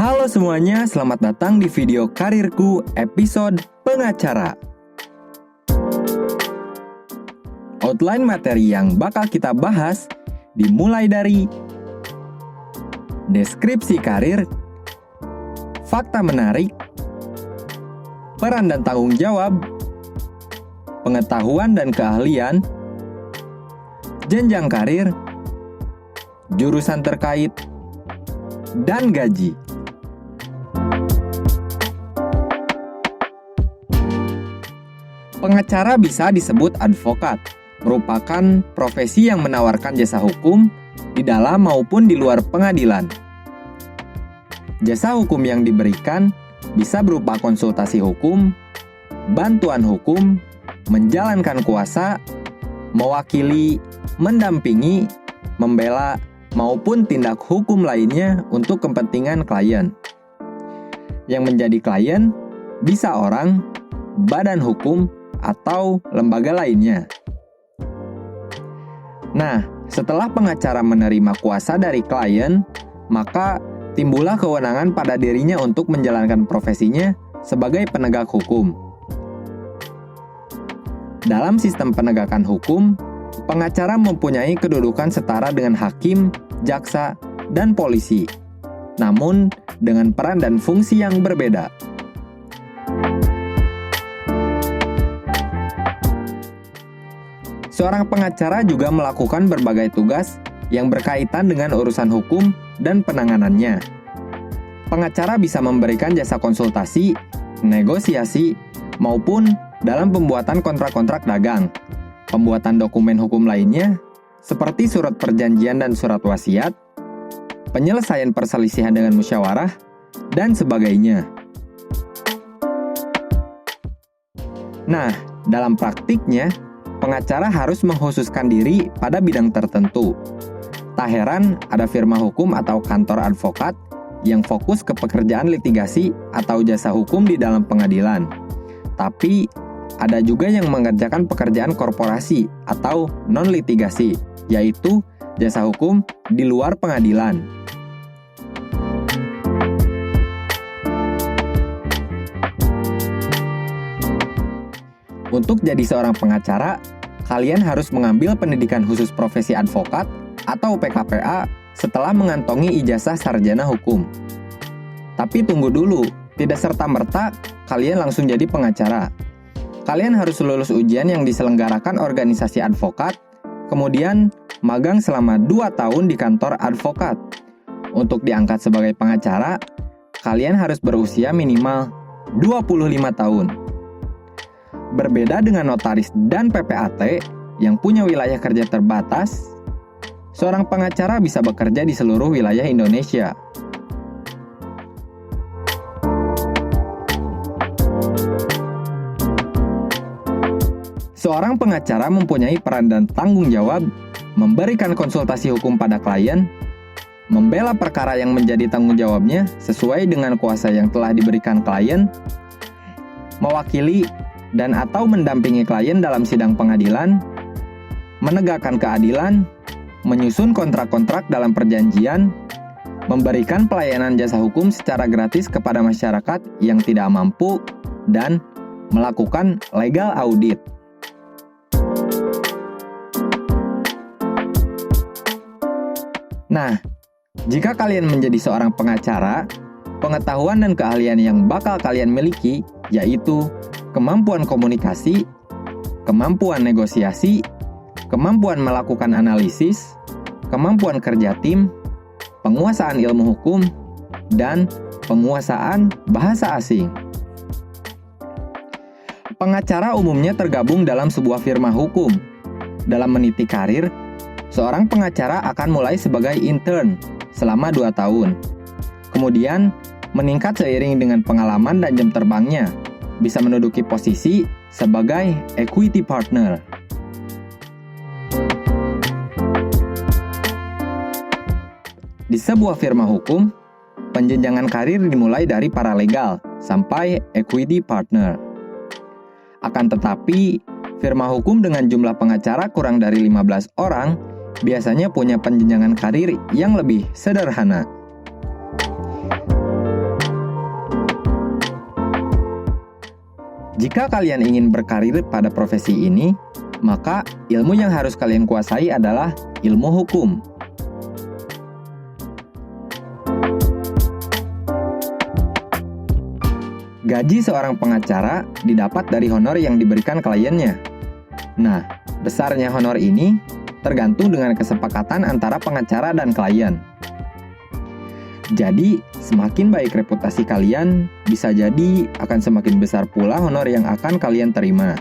Halo semuanya, selamat datang di video karirku episode pengacara. Outline materi yang bakal kita bahas dimulai dari deskripsi karir, fakta menarik, peran dan tanggung jawab, pengetahuan dan keahlian, jenjang karir, jurusan terkait, dan gaji. Pengacara bisa disebut advokat, merupakan profesi yang menawarkan jasa hukum di dalam maupun di luar pengadilan. Jasa hukum yang diberikan bisa berupa konsultasi hukum, bantuan hukum, menjalankan kuasa, mewakili, mendampingi, membela, maupun tindak hukum lainnya untuk kepentingan klien. Yang menjadi klien bisa orang, badan hukum, atau lembaga lainnya. Nah, setelah pengacara menerima kuasa dari klien, maka timbullah kewenangan pada dirinya untuk menjalankan profesinya sebagai penegak hukum. Dalam sistem penegakan hukum, pengacara mempunyai kedudukan setara dengan hakim, jaksa, dan polisi, namun dengan peran dan fungsi yang berbeda. Seorang pengacara juga melakukan berbagai tugas yang berkaitan dengan urusan hukum dan penanganannya. Pengacara bisa memberikan jasa konsultasi, negosiasi, maupun dalam pembuatan kontrak-kontrak dagang, pembuatan dokumen hukum lainnya, seperti surat perjanjian dan surat wasiat, penyelesaian perselisihan dengan musyawarah, dan sebagainya. Nah, dalam praktiknya, pengacara harus mengkhususkan diri pada bidang tertentu. Tak heran ada firma hukum atau kantor advokat yang fokus ke pekerjaan litigasi atau jasa hukum di dalam pengadilan. Tapi, ada juga yang mengerjakan pekerjaan korporasi atau non-litigasi, yaitu jasa hukum di luar pengadilan. Untuk jadi seorang pengacara, kalian harus mengambil pendidikan khusus profesi advokat atau PKPA setelah mengantongi ijazah sarjana hukum. Tapi tunggu dulu, tidak serta-merta kalian langsung jadi pengacara. Kalian harus lulus ujian yang diselenggarakan organisasi advokat, kemudian magang selama 2 tahun di kantor advokat. Untuk diangkat sebagai pengacara, kalian harus berusia minimal 25 tahun. Berbeda dengan notaris dan PPAT yang punya wilayah kerja terbatas, seorang pengacara bisa bekerja di seluruh wilayah Indonesia. Seorang pengacara mempunyai peran dan tanggung jawab memberikan konsultasi hukum pada klien, membela perkara yang menjadi tanggung jawabnya sesuai dengan kuasa yang telah diberikan klien, mewakili dan atau mendampingi klien dalam sidang pengadilan, menegakkan keadilan, menyusun kontrak-kontrak dalam perjanjian, memberikan pelayanan jasa hukum secara gratis kepada masyarakat yang tidak mampu, dan melakukan legal audit. Nah, jika kalian menjadi seorang pengacara, pengetahuan dan keahlian yang bakal kalian miliki yaitu kemampuan komunikasi, kemampuan negosiasi, kemampuan melakukan analisis, kemampuan kerja tim, penguasaan ilmu hukum, dan penguasaan bahasa asing. Pengacara umumnya tergabung dalam sebuah firma hukum. Dalam meniti karir, seorang pengacara akan mulai sebagai intern selama 2 tahun. Kemudian, meningkat seiring dengan pengalaman dan jam terbangnya, bisa menduduki posisi sebagai equity partner. Di sebuah firma hukum, penjenjangan karir dimulai dari paralegal sampai equity partner. Akan tetapi, firma hukum dengan jumlah pengacara kurang dari 15 orang biasanya punya penjenjangan karir yang lebih sederhana. Jika kalian ingin berkarir pada profesi ini, maka ilmu yang harus kalian kuasai adalah ilmu hukum. Gaji seorang pengacara didapat dari honor yang diberikan kliennya. Nah, besarnya honor ini tergantung dengan kesepakatan antara pengacara dan klien. Jadi, semakin baik reputasi kalian, bisa jadi akan semakin besar pula honor yang akan kalian terima.